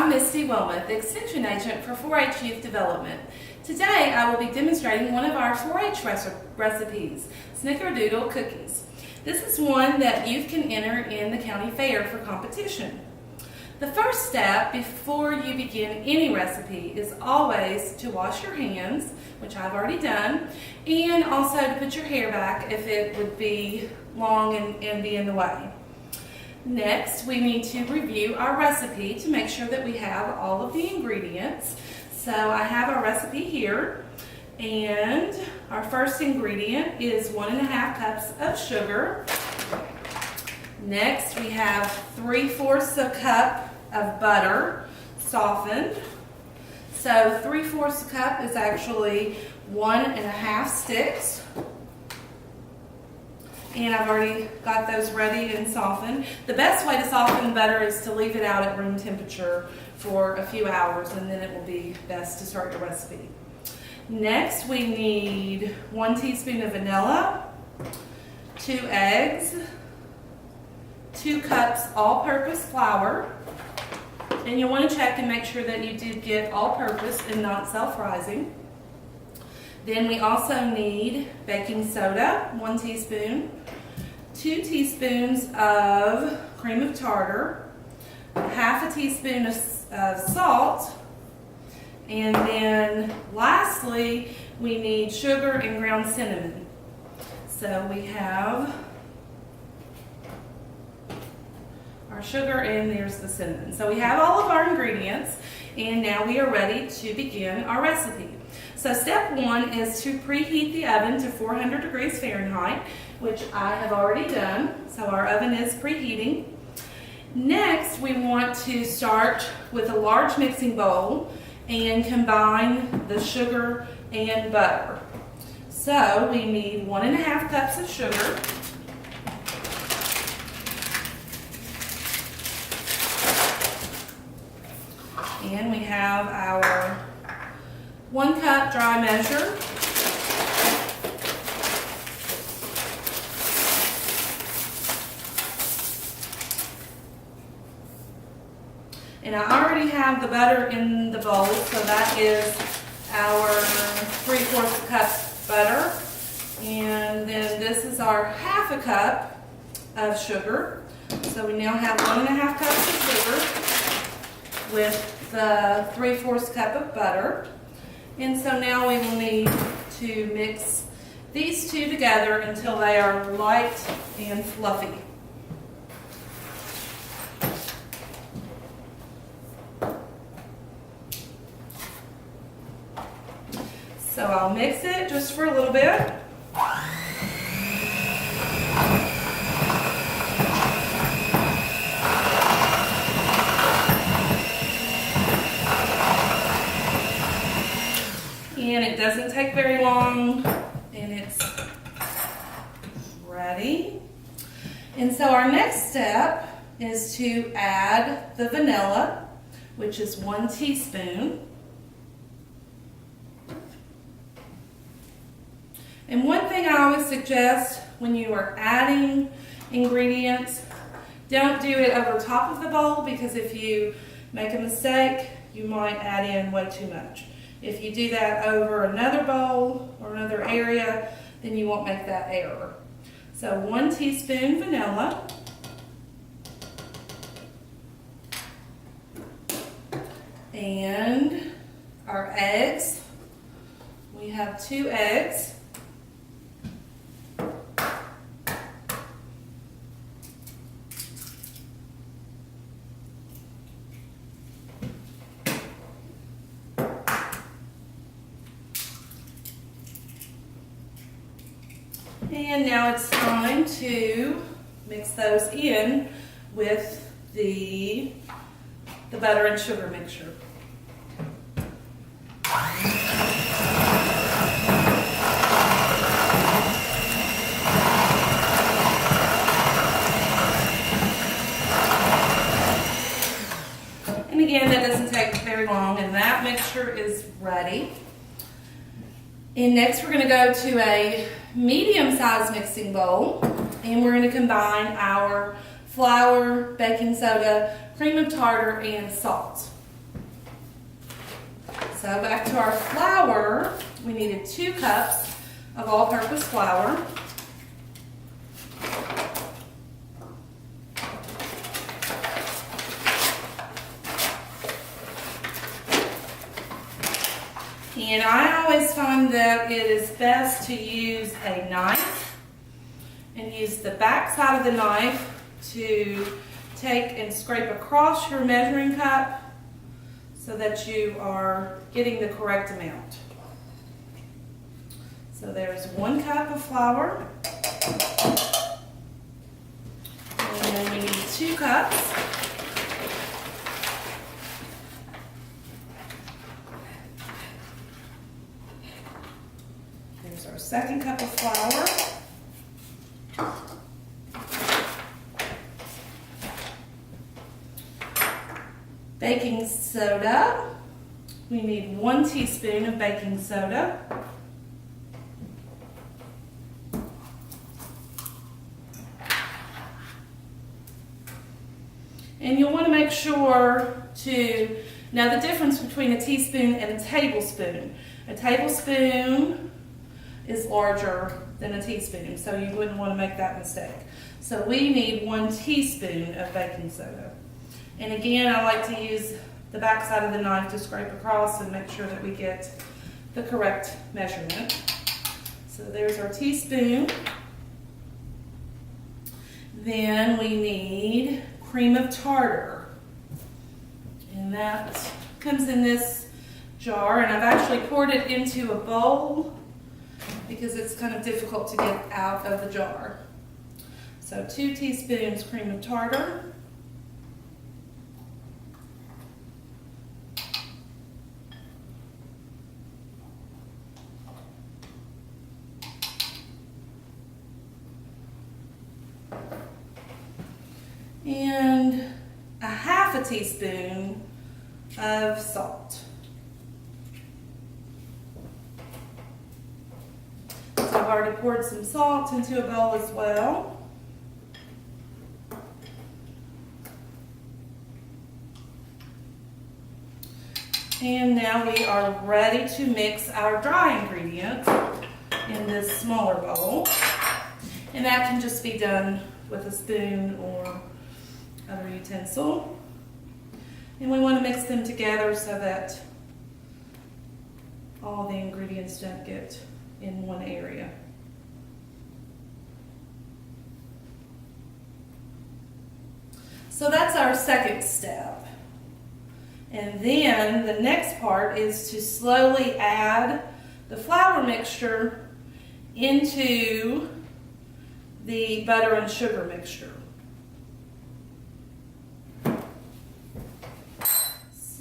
I'm Misty Wilmoth, the Extension Agent for 4-H Youth Development. Today I will be demonstrating one of our 4-H recipes, Snickerdoodle cookies. This is one that youth can enter in the county fair for competition. The first step before you begin any recipe is always to wash your hands, which I've already done, and also to put your hair back if it would be long and be in the way. Next, we need to review our recipe to make sure that we have all of the ingredients. So I have our recipe here, and our first ingredient is 1½ cups of sugar. Next, we have 3/4 a cup of butter, softened. So 3/4 a cup is actually 1½ sticks. And I've already got those ready and softened. The best way to soften butter is to leave it out at room temperature for a few hours, and then it will be best to start your recipe. Next, we need 1 teaspoon of vanilla, 2 eggs, 2 cups all-purpose flour, and you'll want to check and make sure that you did get all-purpose and not self-rising. Then we also need baking soda, 1 teaspoon, 2 teaspoons of cream of tartar, 1/2 teaspoon of salt, and then lastly we need sugar and ground cinnamon. So we have our sugar and there's the cinnamon. So we have all of our ingredients, and now we are ready to begin our recipe. So step 1 is to preheat the oven to 400 degrees Fahrenheit, which I have already done. So our oven is preheating. Next, we want to start with a large mixing bowl and combine the sugar and butter. So we need 1½ cups of sugar, and we have our 1 cup dry measure, and I already have the butter in the bowl, so that is our 3/4 cup butter, and then this is our 1/2 cup of sugar. So we now have 1½ cups of sugar with the 3/4 cup of butter. And so now we will need to mix these two together until they are light and fluffy. So I'll mix it just for a little bit. And it doesn't take very long, and it's ready. And so our next step is to add the vanilla, which is 1 teaspoon. And one thing I always suggest when you are adding ingredients, don't do it over top of the bowl, because if you make a mistake, you might add in way too much. If you do that over another bowl or another area, then you won't make that error. So 1 teaspoon vanilla, and our eggs. We have 2 eggs. And now it's time to mix those in with the butter and sugar mixture. And again, that doesn't take very long, and that mixture is ready. And next we're going to go to a medium-sized mixing bowl, and we're going to combine our flour, baking soda, cream of tartar, and salt. So back to our flour, we needed 2 cups of all-purpose flour. And I always find that it is best to use a knife and use the back side of the knife to take and scrape across your measuring cup so that you are getting the correct amount. So there's 1 cup of flour, and then we need 2 cups. There's our 2nd cup of flour. Baking soda. We need 1 teaspoon of baking soda. And you'll want to make sure to know the difference between a teaspoon and a tablespoon. A tablespoon is larger than a teaspoon, so you wouldn't want to make that mistake. So we need 1 teaspoon of baking soda. And again, I like to use the back side of the knife to scrape across and make sure that we get the correct measurement. So there's our teaspoon. Then we need cream of tartar. And that comes in this jar, and I've actually poured it into a bowl because it's kind of difficult to get out of the jar. So 2 teaspoons cream of tartar. And a 1/2 teaspoon of salt. So I've already poured some salt into a bowl as well. And now we are ready to mix our dry ingredients in this smaller bowl. And that can just be done with a spoon or other utensil. And we want to mix them together so that all the ingredients don't get in one area. So that's our 2nd step. And then the next part is to slowly add the flour mixture into the butter and sugar mixture.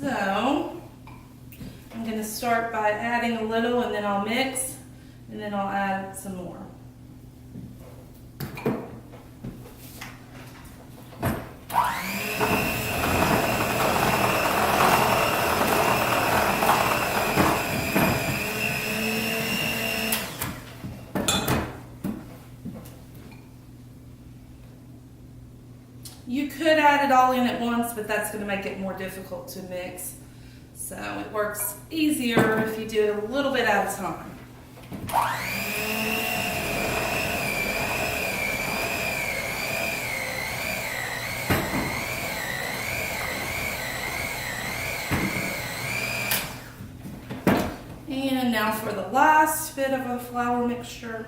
So I'm going to start by adding a little, and then I'll mix, and then I'll add some more. You could add it all in at once, but that's going to make it more difficult to mix. So it works easier if you do it a little bit at a time. And now for the last bit of a flour mixture.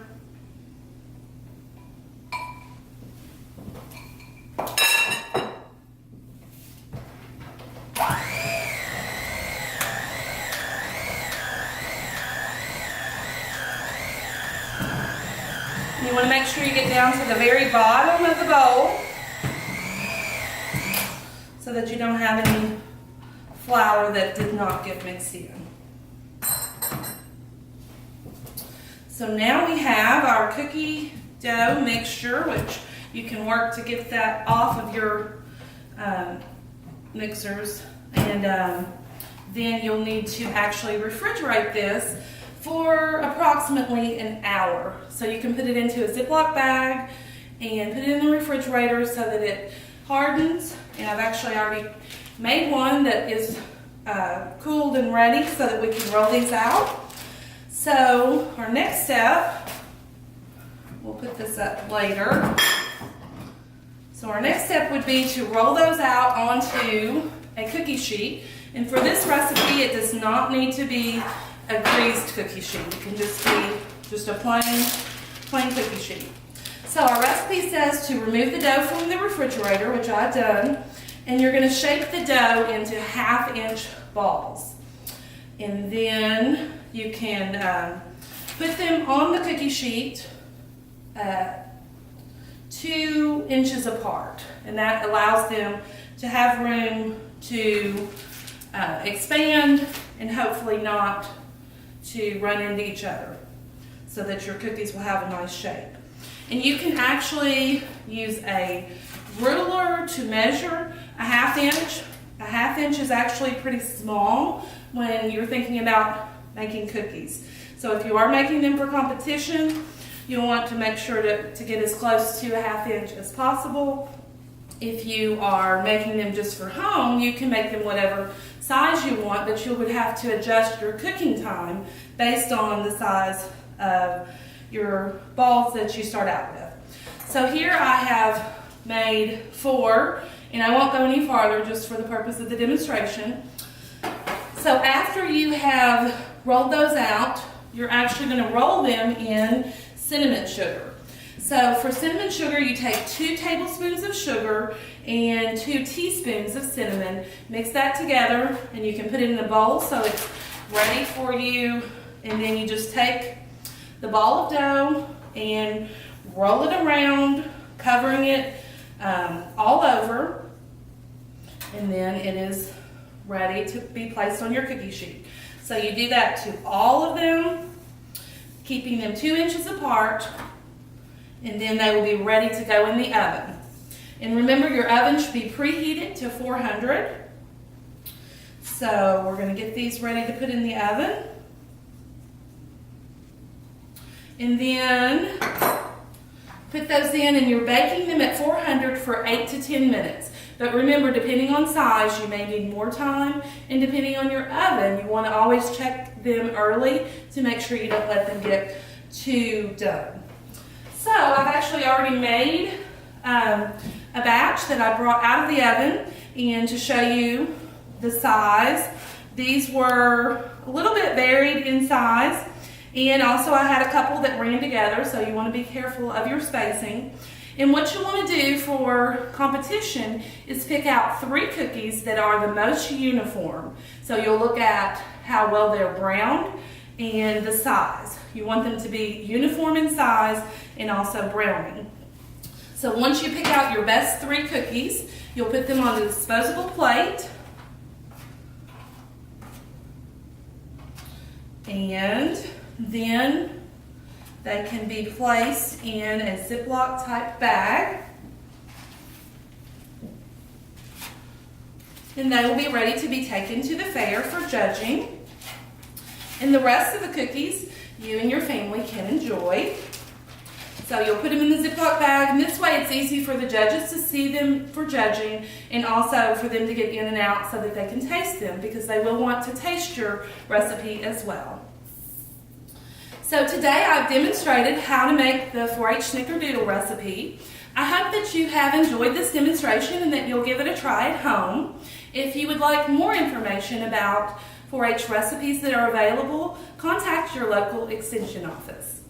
You want to make sure you get down to the very bottom of the bowl so that you don't have any flour that did not get mixed in. So now we have our cookie dough mixture, which you can work to get that off of your mixers, and then you'll need to actually refrigerate this for approximately an hour. So you can put it into a Ziploc bag and put it in the refrigerator so that it hardens. And I've actually already made one that is cooled and ready so that we can roll these out. So our next step, we'll put this up later. So our next step would be to roll those out onto a cookie sheet. And for this recipe, it does not need to be a greased cookie sheet. It can just be just a plain cookie sheet. So our recipe says to remove the dough from the refrigerator, which I've done, and you're going to shape the dough into 1/2-inch balls. And then you can put them on the cookie sheet 2 inches apart, and that allows them to have room to expand and hopefully not to run into each other, so that your cookies will have a nice shape. And you can actually use a ruler to measure 1/2 inch. 1/2 inch is actually pretty small when you're thinking about making cookies. So if you are making them for competition, you'll want to make sure to get as close to 1/2 inch as possible. If you are making them just for home, you can make them whatever size you want, but you would have to adjust your cooking time based on the size of your balls that you start out with. So here I have made 4, and I won't go any farther just for the purpose of the demonstration. So after you have rolled those out, you're actually going to roll them in cinnamon sugar. So for cinnamon sugar, you take 2 tablespoons of sugar and 2 teaspoons of cinnamon. Mix that together, and you can put it in a bowl so it's ready for you. And then you just take the ball of dough and roll it around, covering it all over. And then it is ready to be placed on your cookie sheet. So you do that to all of them, keeping them 2 inches apart, and then they will be ready to go in the oven. And remember, your oven should be preheated to 400. So we're going to get these ready to put in the oven. And then put those in, and you're baking them at 400 for 8 to 10 minutes. But remember, depending on size, you may need more time, and depending on your oven, you want to always check them early to make sure you don't let them get too done. So I've actually already made a batch that I brought out of the oven, and to show you the size, these were a little bit varied in size, and also I had a couple that ran together, so you want to be careful of your spacing. And what you want to do for competition is pick out 3 cookies that are the most uniform. So you'll look at how well they're browned and the size. You want them to be uniform in size and also browning. So once you pick out your best 3 cookies, you'll put them on a disposable plate. And then they can be placed in a Ziploc type bag. And they will be ready to be taken to the fair for judging. And the rest of the cookies you and your family can enjoy. So you'll put them in the Ziploc bag, and this way it's easy for the judges to see them for judging, and also for them to get in and out so that they can taste them, because they will want to taste your recipe as well. So today I've demonstrated how to make the 4-H Snickerdoodle recipe. I hope that you have enjoyed this demonstration and that you'll give it a try at home. If you would like more information about 4-H recipes that are available, contact your local extension office.